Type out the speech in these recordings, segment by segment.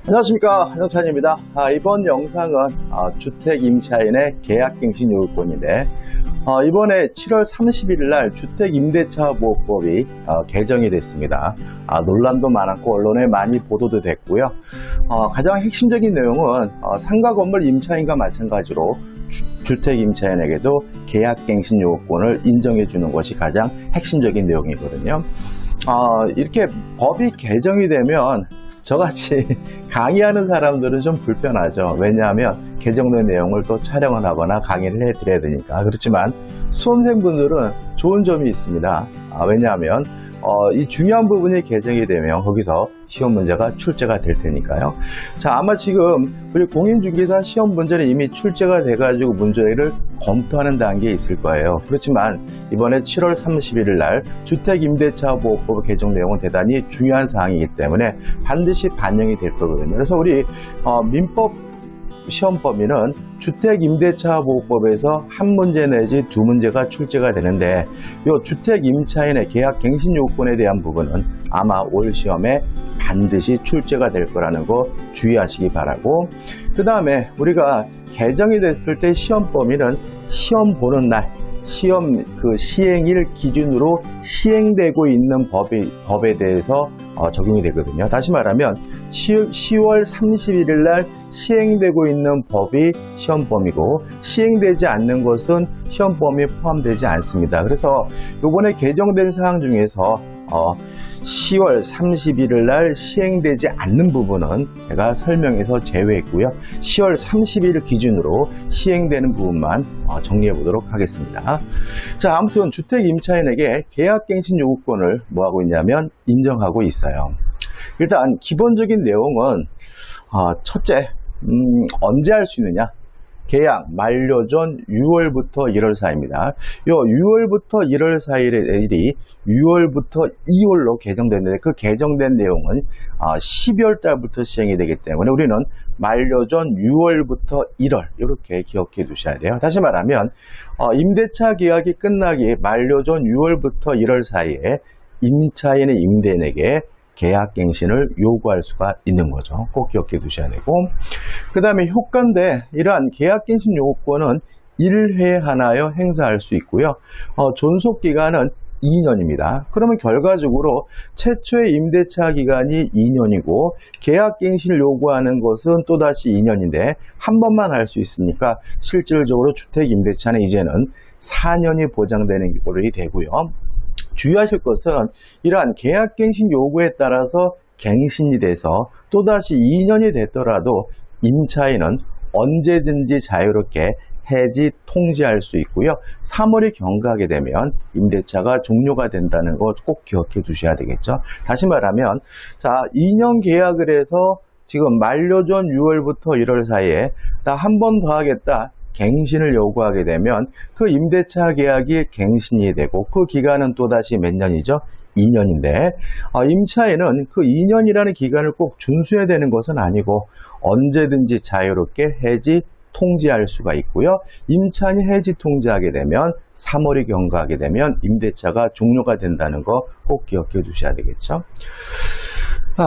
안녕하십니까, 한영찬입니다. 이번 영상은 주택 임차인의 계약갱신 요구권인데 이번에 7월 31일 날 주택임대차보호법이 개정이 됐습니다. 논란도 많았고 언론에 많이 보도도 됐고요. 가장 핵심적인 내용은 상가 건물 임차인과 마찬가지로 주택 임차인에게도 계약갱신 요구권을 인정해 주는 것이 가장 핵심적인 내용이거든요. 이렇게 법이 개정이 되면 저같이 강의하는 사람들은 좀 불편하죠. 왜냐하면 개정된 내용을 또 촬영을 하거나 강의를 해드려야 되니까. 그렇지만 수험생분들은 좋은 점이 있습니다. 왜냐하면 이 중요한 부분이 개정이 되면 거기서 시험 문제가 출제가 될 테니까요. 자, 아마 지금 우리 공인중개사 시험 문제는 이미 출제가 돼가지고 문제를 검토하는 단계에 있을 거예요. 그렇지만 이번에 7월 31일 날 주택임대차보호법 개정 내용은 대단히 중요한 사항이기 때문에 반드시 반영이 될 거거든요. 그래서 우리 민법 시험 범위는 주택임대차보호법에서 한 문제 내지 두 문제가 출제가 되는데 이 주택임차인의 계약갱신 요건에 대한 부분은 아마 올 시험에 반드시 출제가 될 거라는 거 주의하시기 바라고, 그 다음에 우리가 개정이 됐을 때 시험 범위는 시험 보는 날 시험 시행일 기준으로 시행되고 있는 법에 대해서 적용이 되거든요. 다시 말하면 10월 31일 날 시행되고 있는 법이 시험 범위고 시행되지 않는 것은 시험 범위에 포함되지 않습니다. 그래서 이번에 개정된 사항 중에서 10월 31일 날 시행되지 않는 부분은 제가 설명해서 제외했고요. 10월 30일 기준으로 시행되는 부분만 정리해 보도록 하겠습니다. 자, 아무튼 주택 임차인에게 계약갱신 요구권을 뭐하고 있냐면 인정하고 있어요. 일단 기본적인 내용은 첫째, 언제 할 수 있느냐? 계약 만료 전 6월부터 1월 사이입니다. 요 6월부터 1월 사이의 일이 6월부터 2월로 개정됐는데 그 개정된 내용은 12월 달부터 시행이 되기 때문에 우리는 만료 전 6월부터 1월 이렇게 기억해 두셔야 돼요. 다시 말하면 임대차 계약이 끝나기 만료 전 6월부터 1월 사이에 임차인의 임대인에게 계약갱신을 요구할 수가 있는 거죠. 꼭 기억해 두셔야 되고, 그 다음에 효과인데 이러한 계약갱신 요구권은 1회 하나여 행사할 수 있고요. 존속기간은 2년입니다. 그러면 결과적으로 최초의 임대차 기간이 2년이고 계약갱신을 요구하는 것은 또다시 2년인데 한 번만 할 수 있으니까 실질적으로 주택임대차는 이제는 4년이 보장되는 꼴이 되고요. 주의하실 것은 이러한 계약갱신 요구에 따라서 갱신이 돼서 또다시 2년이 됐더라도 임차인은 언제든지 자유롭게 해지 통지할 수 있고요. 3월이 경과하게 되면 임대차가 종료가 된다는 거 꼭 기억해 두셔야 되겠죠. 다시 말하면 2년 계약을 해서 지금 만료 전 6월부터 1월 사이에 한 번 더 하겠다. 갱신을 요구하게 되면 그 임대차 계약이 갱신이 되고 그 기간은 또다시 몇 년이죠? 2년인데 임차인은 그 2년이라는 기간을 꼭 준수해야 되는 것은 아니고 언제든지 자유롭게 해지 통지할 수가 있고요. 임차인이 해지 통지하게 되면 3월이 경과하게 되면 임대차가 종료가 된다는 거 꼭 기억해 두셔야 되겠죠.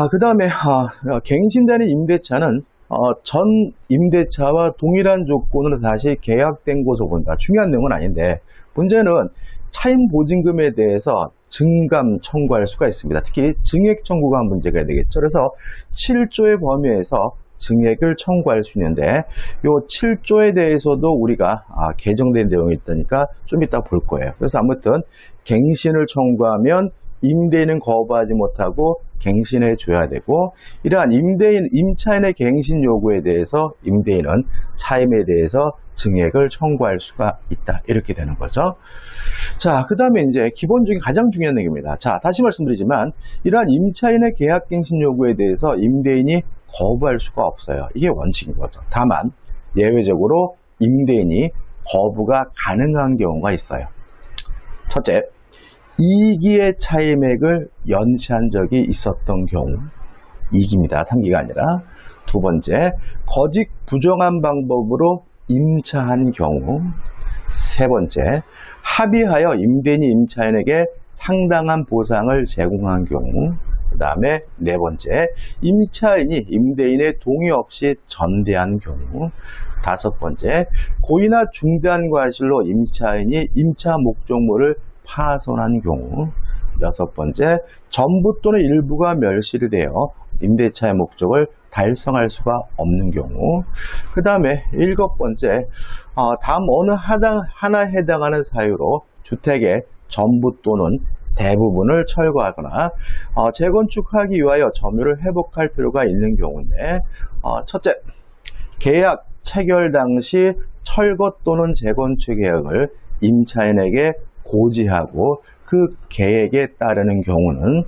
그 다음에 갱신되는 임대차는 전 임대차와 동일한 조건으로 다시 계약된 것으로 본다. 중요한 내용은 아닌데 문제는 차임 보증금에 대해서 증감 청구할 수가 있습니다. 특히 증액 청구가 문제가 되겠죠. 그래서 7조의 범위에서 증액을 청구할 수 있는데 이 7조에 대해서도 우리가 개정된 내용이 있다니까 좀 이따 볼 거예요. 그래서 아무튼 갱신을 청구하면 임대인은 거부하지 못하고 갱신해 줘야 되고, 이러한 임차인의 갱신 요구에 대해서 임대인은 차임에 대해서 증액을 청구할 수가 있다. 이렇게 되는 거죠. 자, 그 다음에 이제 기본적인 가장 중요한 내용입니다. 자, 다시 말씀드리지만 이러한 임차인의 계약갱신 요구에 대해서 임대인이 거부할 수가 없어요. 이게 원칙인 거죠. 다만 예외적으로 임대인이 거부가 가능한 경우가 있어요. 첫째, 2기의 차임액을 연체한 적이 있었던 경우, 2기입니다. 3기가 아니라. 두 번째, 거짓 부정한 방법으로 임차한 경우. 세 번째, 합의하여 임대인이 임차인에게 상당한 보상을 제공한 경우. 그 다음에 네 번째, 임차인이 임대인의 동의 없이 전대한 경우. 다섯 번째, 고의나 중대한 과실로 임차인이 임차 목적물을 파손한 경우. 여섯 번째, 전부 또는 일부가 멸실이 되어 임대차의 목적을 달성할 수가 없는 경우. 그 다음에 일곱 번째, 다음 어느 하나에 해당하는 사유로 주택의 전부 또는 대부분을 철거하거나 재건축하기 위하여 점유를 회복할 필요가 있는 경우인데, 첫째, 계약 체결 당시 철거 또는 재건축 계획을 임차인에게 고지하고 그 계획에 따르는 경우는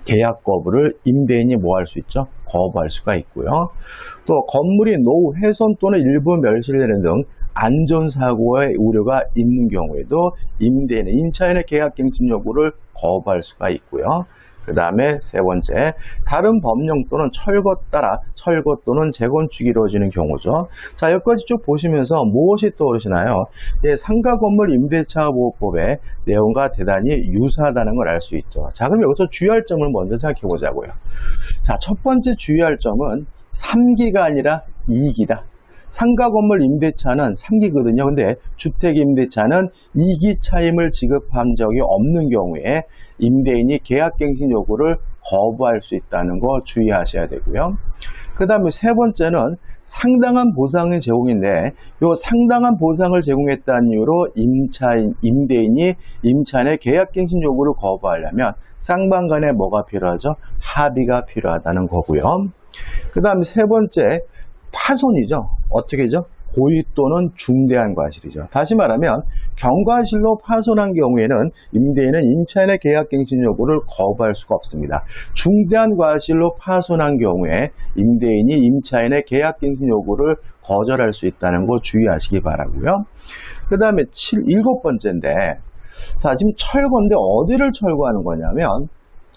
계약 거부를 임대인이 뭐 할 수 있죠? 거부할 수가 있고요. 또 건물이 노후 훼손 또는 일부 멸실되는 등 안전사고의 우려가 있는 경우에도 임대인은 임차인의 계약갱신 요구를 거부할 수가 있고요. 그 다음에 세 번째, 다른 법령 또는 철거 또는 재건축이 이루어지는 경우죠. 자, 여기까지 쭉 보시면서 무엇이 떠오르시나요? 상가건물 임대차 보호법의 내용과 대단히 유사하다는 걸 알 수 있죠. 자, 그럼 여기서 주의할 점을 먼저 생각해 보자고요. 자, 첫 번째 주의할 점은 3기가 아니라 2기다. 상가건물 임대차는 3기거든요. 근데 주택임대차는 2기 차임을 지급한 적이 없는 경우에 임대인이 계약갱신 요구를 거부할 수 있다는 거 주의하셔야 되고요. 그 다음에 세 번째는 상당한 보상의 제공인데, 이 상당한 보상을 제공했다는 이유로 임대인이 임차인의 계약갱신 요구를 거부하려면 쌍방간에 뭐가 필요하죠? 합의가 필요하다는 거고요. 그 다음에 세 번째, 파손이죠. 어떻게죠? 고의 또는 중대한 과실이죠. 다시 말하면 경과실로 파손한 경우에는 임대인은 임차인의 계약갱신 요구를 거부할 수가 없습니다. 중대한 과실로 파손한 경우에 임대인이 임차인의 계약갱신 요구를 거절할 수 있다는 거 주의하시기 바라고요. 그 다음에 일곱 번째인데, 자, 지금 철거인데 어디를 철거하는 거냐면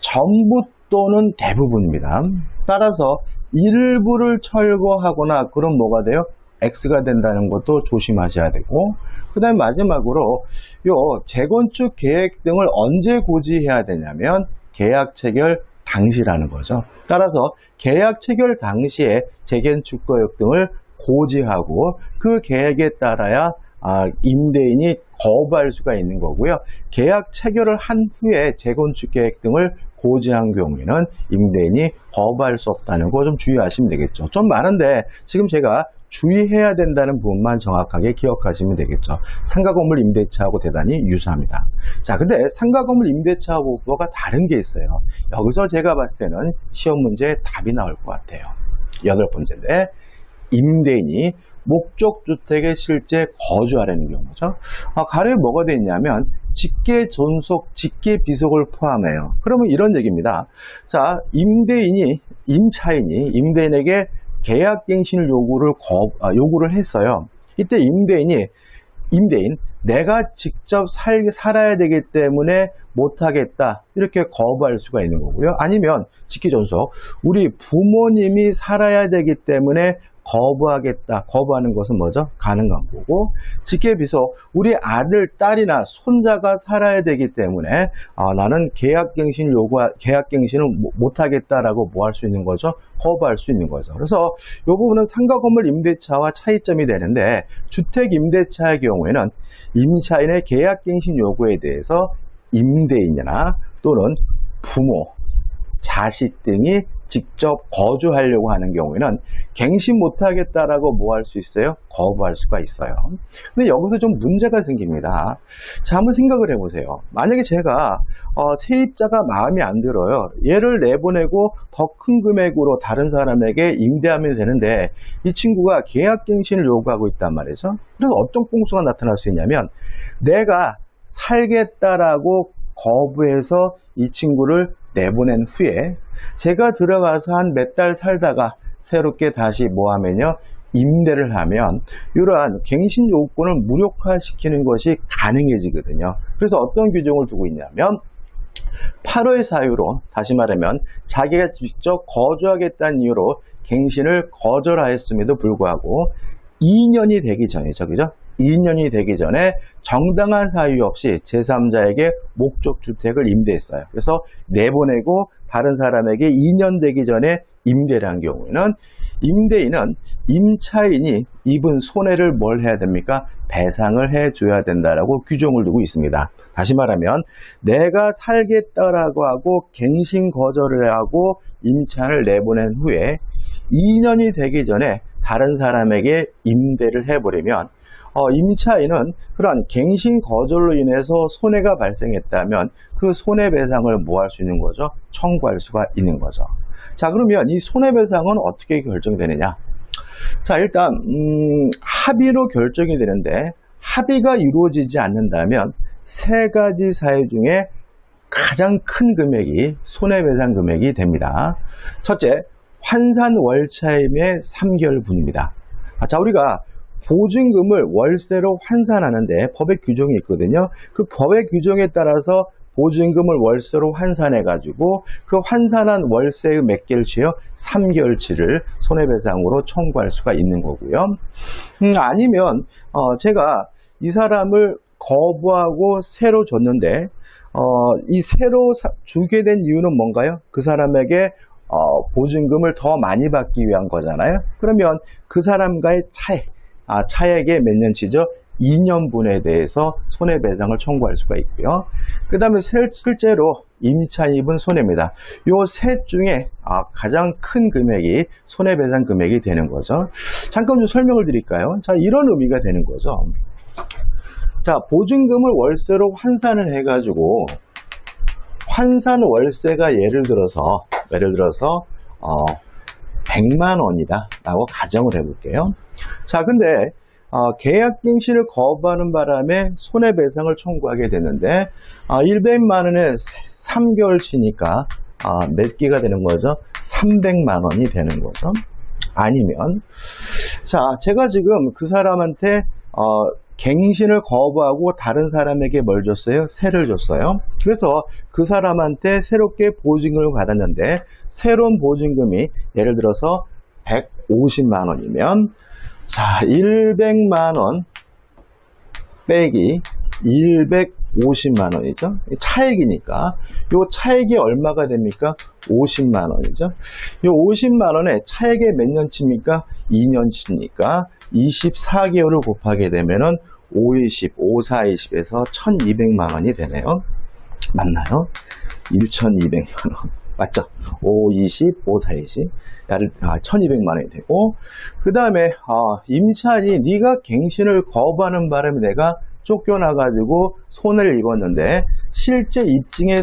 전부 또는 대부분입니다. 따라서 일부를 철거하거나 그럼 뭐가 돼요? X가 된다는 것도 조심하셔야 되고, 그 다음에 마지막으로 요 재건축 계획 등을 언제 고지해야 되냐면 계약 체결 당시라는 거죠. 따라서 계약 체결 당시에 재건축 계획 등을 고지하고 그 계획에 따라야 임대인이 거부할 수가 있는 거고요. 계약 체결을 한 후에 재건축 계획 등을 고지한 경우에는 임대인이 거부할 수 없다는 거 좀 주의하시면 되겠죠. 좀 많은데 지금 제가 주의해야 된다는 부분만 정확하게 기억하시면 되겠죠. 상가건물 임대차하고 대단히 유사합니다. 자, 근데 상가건물 임대차 보호법과 다른 게 있어요. 여기서 제가 봤을 때는 시험 문제에 답이 나올 것 같아요. 여덟 번째인데, 임대인이 목적주택에 실제 거주하려는 경우죠. 가령 뭐가 되어 있냐면 직계 존속, 직계 비속을 포함해요. 그러면 이런 얘기입니다. 자, 임차인이 임대인에게 계약갱신 요구를 했어요. 이때 임대인 내가 직접 살아야 되기 때문에 못하겠다 이렇게 거부할 수가 있는 거고요. 아니면 직계존속, 우리 부모님이 살아야 되기 때문에 거부하는 것은 뭐죠? 가능한 거고, 직계비속, 우리 아들, 딸이나 손자가 살아야 되기 때문에 나는 계약갱신을 못하겠다라고 뭐 할 수 있는 거죠? 거부할 수 있는 거죠. 그래서 이 부분은 상가건물 임대차와 차이점이 되는데, 주택 임대차의 경우에는 임차인의 계약갱신 요구에 대해서 임대인이나 또는 부모, 자식 등이 직접 거주하려고 하는 경우에는 갱신 못하겠다라고 뭐 할 수 있어요? 거부할 수가 있어요. 근데 여기서 좀 문제가 생깁니다. 자, 한번 생각을 해보세요. 만약에 제가 세입자가 마음에 안 들어요. 얘를 내보내고 더 큰 금액으로 다른 사람에게 임대하면 되는데 이 친구가 계약갱신을 요구하고 있단 말이죠. 그래서 어떤 꼼수가 나타날 수 있냐면, 내가 살겠다라고 거부해서 이 친구를 내보낸 후에 제가 들어가서 한 몇 달 살다가 새롭게 다시 뭐 하면요? 임대를 하면 이러한 갱신 요건을 무력화시키는 것이 가능해지거든요. 그래서 어떤 규정을 두고 있냐면 8월 사유로, 다시 말하면 자기가 직접 거주하겠다는 이유로 갱신을 거절하였음에도 불구하고 2년이 되기 전이죠. 그죠? 2년이 되기 전에 정당한 사유 없이 제3자에게 목적주택을 임대했어요. 그래서 내보내고 다른 사람에게 2년 되기 전에 임대를 한 경우에는 임대인은 임차인이 입은 손해를 뭘 해야 됩니까? 배상을 해줘야 된다라고 규정을 두고 있습니다. 다시 말하면 내가 살겠다라고 하고 갱신 거절을 하고 임차인을 내보낸 후에 2년이 되기 전에 다른 사람에게 임대를 해버리면 임차인은 그런 갱신 거절로 인해서 손해가 발생했다면 그 손해배상을 뭐 할 수 있는 거죠? 청구할 수가 있는 거죠. 자, 그러면 이 손해배상은 어떻게 결정되느냐? 자, 일단 합의로 결정이 되는데 합의가 이루어지지 않는다면 세 가지 사유 중에 가장 큰 금액이 손해배상 금액이 됩니다. 첫째, 환산월차임의 3개월분입니다. 자, 우리가 보증금을 월세로 환산하는데 법의 규정이 있거든요. 그 법의 규정에 따라서 보증금을 월세로 환산해가지고 그 환산한 월세의 몇 개월치요? 3개월치를 손해배상으로 청구할 수가 있는 거고요. 아니면 제가 이 사람을 거부하고 새로 줬는데 이 새로 주게 된 이유는 뭔가요? 그 사람에게 보증금을 더 많이 받기 위한 거잖아요. 그러면 그 사람과의 차액의 몇 년치죠? 2년분에 대해서 손해배상을 청구할 수가 있고요. 그 다음에 실제로 임차인 입은 손해입니다. 요 셋 중에 가장 큰 금액이 손해배상 금액이 되는 거죠. 잠깐 좀 설명을 드릴까요? 자, 이런 의미가 되는 거죠. 자, 보증금을 월세로 환산을 해가지고 환산 월세가 예를 들어서 100만 원이다 라고 가정을 해볼게요. 자, 근데 계약갱신을 거부하는 바람에 손해배상을 청구하게 되는데 100만 원에 3개월치니까 몇 개가 되는 거죠? 300만 원이 되는 거죠. 아니면 자, 제가 지금 그 사람한테 갱신을 거부하고 다른 사람에게 뭘 줬어요? 세를 줬어요. 그래서 그 사람한테 새롭게 보증금을 받았는데 새로운 보증금이 예를 들어서 150만 원이면 자, 100만 원 빼기 250만 원이죠. 차액이니까 요 차액이 얼마가 됩니까? 50만 원이죠. 요 50만 원에 차액이 몇 년치입니까? 2년치니까 24개월을 곱하게 되면은 520, 5420에서 1200만 원이 되네요. 맞나요? 1200만 원. 맞죠? 520, 5420. 1200만 원이 되고, 그 다음에 임차인이 네가 갱신을 거부하는 바람에 내가 쫓겨나가지고 손해를 입었는데 실제 입증에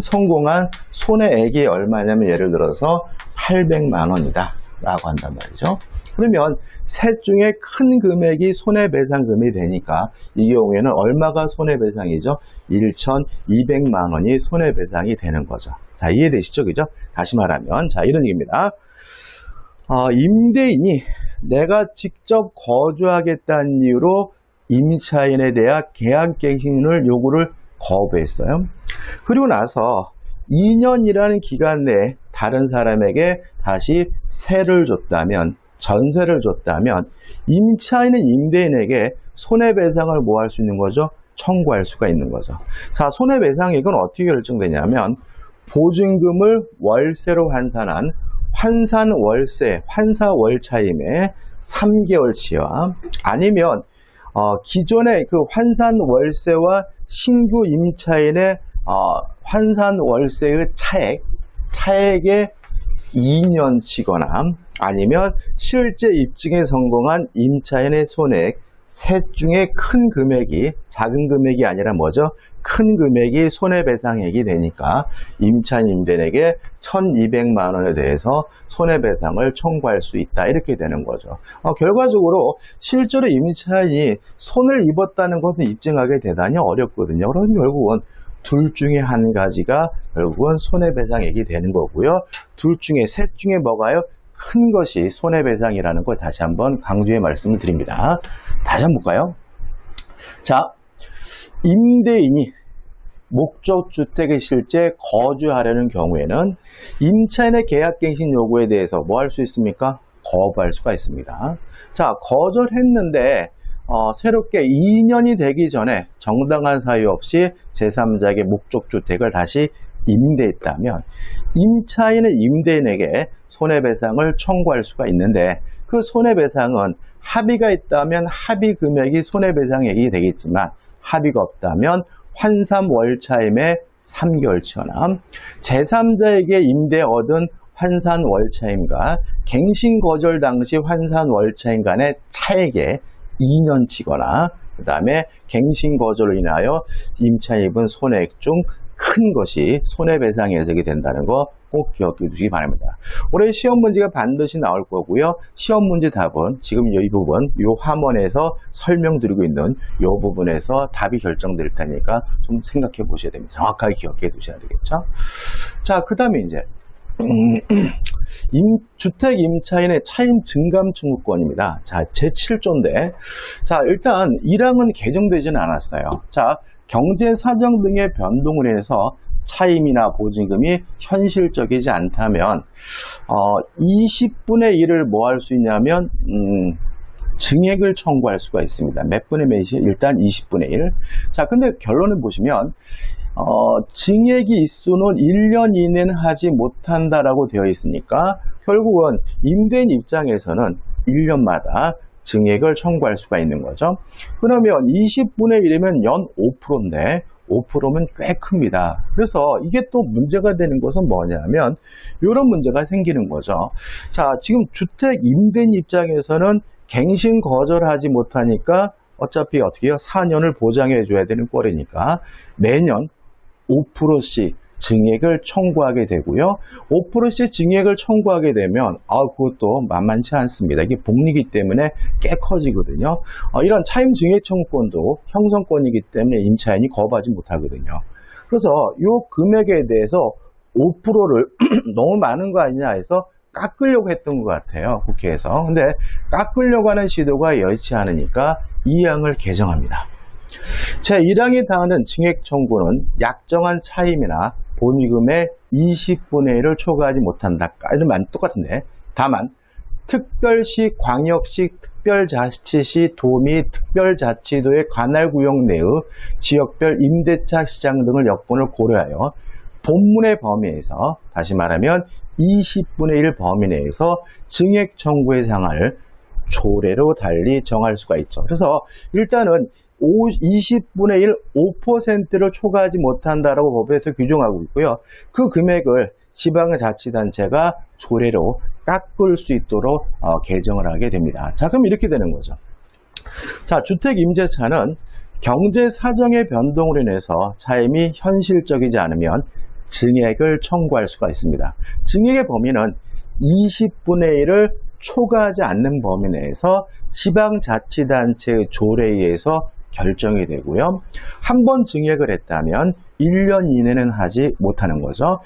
성공한 손해액이 얼마냐면 예를 들어서 800만 원이다 라고 한단 말이죠. 그러면 셋 중에 큰 금액이 손해배상금이 되니까 이 경우에는 얼마가 손해배상이죠? 1200만 원이 손해배상이 되는 거죠. 자, 이해되시죠? 그죠? 다시 말하면 자, 이런 얘기입니다. 임대인이 내가 직접 거주하겠다는 이유로 임차인에 대한 계약갱신을 요구를 거부했어요. 그리고 나서 2년이라는 기간 내에 다른 사람에게 다시 세를 줬다면, 전세를 줬다면 임차인은 임대인에게 손해배상을 뭐 할 수 있는 거죠? 청구할 수가 있는 거죠. 자, 손해배상액은 어떻게 결정되냐면 보증금을 월세로 환산한 환산월세, 환사월차임의 3개월치와 아니면 기존의 그 환산월세와 신규 임차인의 환산월세의 차액의 2년치거나 아니면 실제 입증에 성공한 임차인의 손해액 셋 중에 큰 금액이 작은 금액이 아니라 뭐죠? 큰 금액이 손해배상액이 되니까 임차인 임대인에게 1200만 원에 대해서 손해배상을 청구할 수 있다 이렇게 되는 거죠. 결과적으로 실제로 임차인이 손을 입었다는 것은 입증하기 대단히 어렵거든요. 그럼 결국은 둘 중에 한 가지가 결국은 손해배상액이 되는 거고요. 둘 중에 셋 중에 뭐가요? 큰 것이 손해배상이라는 걸 다시 한번 강조해 말씀을 드립니다. 다시 한번 볼까요? 자, 임대인이 목적주택에 실제 거주하려는 경우에는 임차인의 계약갱신 요구에 대해서 뭐 할 수 있습니까? 거부할 수가 있습니다. 자, 거절했는데 새롭게 2년이 되기 전에 정당한 사유 없이 제3자에게 목적주택을 다시 임대했다면 임차인은 임대인에게 손해배상을 청구할 수가 있는데 그 손해배상은 합의가 있다면 합의 금액이 손해배상액이 되겠지만 합의가 없다면 환산월차임의 3개월 치어남, 제3자에게 임대 얻은 환산월차임과 갱신거절 당시 환산월차임 간의 차액에 2년치거나 그 다음에 갱신거절로 인하여 임차인이 입은 손해액 중 큰 것이 손해배상 예석이 된다는 거 꼭 기억해 두시기 바랍니다. 올해 시험 문제가 반드시 나올 거고요. 시험 문제 답은 지금 이 부분, 이 화면에서 설명드리고 있는 이 부분에서 답이 결정될 테니까 좀 생각해 보셔야 됩니다. 정확하게 기억해 두셔야 되겠죠. 자, 그 다음에 이제 주택 임차인의 차임 증감 청구권입니다. 자, 제7조인데, 자, 일단 1항은 개정되지는 않았어요. 자, 경제 사정 등의 변동으로 인해서 차임이나 보증금이 현실적이지 않다면 20분의 1을 뭐 할 수 있냐면 증액을 청구할 수가 있습니다. 몇 분의 몇이? 일단 20분의 1. 자, 근데 결론을 보시면 증액이 있수는 1년 이내는 하지 못한다라고 되어 있으니까 결국은 임대인 입장에서는 1년마다 증액을 청구할 수가 있는 거죠. 그러면 20분의 1이면 연 5%인데 5%면 꽤 큽니다. 그래서 이게 또 문제가 되는 것은 뭐냐면 이런 문제가 생기는 거죠. 자, 지금 주택 임대인 입장에서는 갱신 거절하지 못하니까 어차피 어떻게 해요? 4년을 보장해 줘야 되는 꼴이니까 매년 5%씩 증액을 청구하게 되고요. 5%씩 증액을 청구하게 되면 그것도 만만치 않습니다. 이게 복리이기 때문에 꽤 커지거든요. 이런 차임 증액 청구권도 형성권이기 때문에 임차인이 거부하지 못하거든요. 그래서 이 금액에 대해서 5%를 너무 많은 거 아니냐 해서 깎으려고 했던 것 같아요. 국회에서. 근데 깎으려고 하는 시도가 여의치 않으니까 2항을 개정합니다. 제1항에 당하는 증액 청구는 약정한 차임이나 본위금의 20분의 1을 초과하지 못한다. 이러면 똑같은데, 다만 특별시, 광역시, 특별자치시, 도 및 특별자치도의 관할구역 내의 지역별 임대차 시장 등을 여건을 고려하여 본문의 범위에서, 다시 말하면 20분의 1 범위 내에서 증액 청구의 상한을 조례로 달리 정할 수가 있죠. 그래서 일단은 20분의 1, 5%를 초과하지 못한다라고 법에서 규정하고 있고요. 그 금액을 지방자치단체가 조례로 깎을 수 있도록 개정을 하게 됩니다. 자, 그럼 이렇게 되는 거죠. 자, 주택임대차는 경제사정의 변동으로 인해서 차임이 현실적이지 않으면 증액을 청구할 수가 있습니다. 증액의 범위는 20분의 1을 초과하지 않는 범위 내에서 지방자치단체의 조례에 의해서 결정이 되고요. 한 번 증액을 했다면 1년 이내는 하지 못하는 거죠.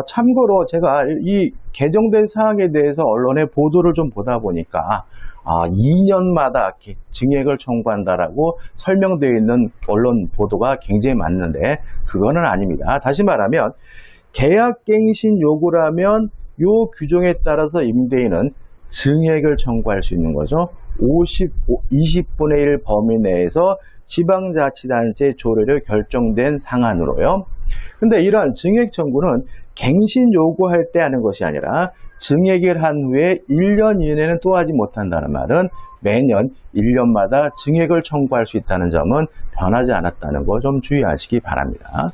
참고로 제가 이 개정된 사항에 대해서 언론의 보도를 좀 보다 보니까 2년마다 증액을 청구한다라고 설명되어 있는 언론 보도가 굉장히 많은데 그거는 아닙니다. 다시 말하면 계약갱신 요구라면 요 규정에 따라서 임대인은 증액을 청구할 수 있는 거죠. 20분의 1 범위 내에서 지방자치단체 조례를 결정된 상한으로요. 근데 이러한 증액 청구는 갱신 요구할 때 하는 것이 아니라 증액을 한 후에 1년 이내는 또 하지 못한다는 말은 매년 1년마다 증액을 청구할 수 있다는 점은 변하지 않았다는 거 좀 주의하시기 바랍니다.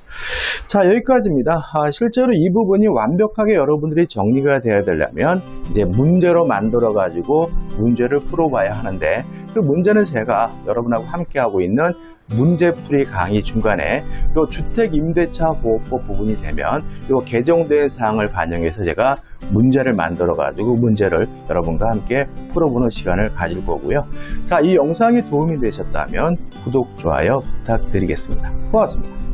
자, 여기까지입니다. 실제로 이 부분이 완벽하게 여러분들이 정리가 되어야 되려면 이제 문제로 만들어 가지고 문제를 풀어봐야 하는데 그 문제는 제가 여러분하고 함께 하고 있는 문제풀이 강의 중간에 요 주택임대차보호법 부분이 되면 요 개정된 사항을 반영해서 제가 문제를 만들어 가지고 문제를 여러분과 함께 풀어보는 시간을 가질 거고요. 자, 이 영상이 도움이 되셨다면 구독, 좋아요 부탁드리겠습니다. 고맙습니다.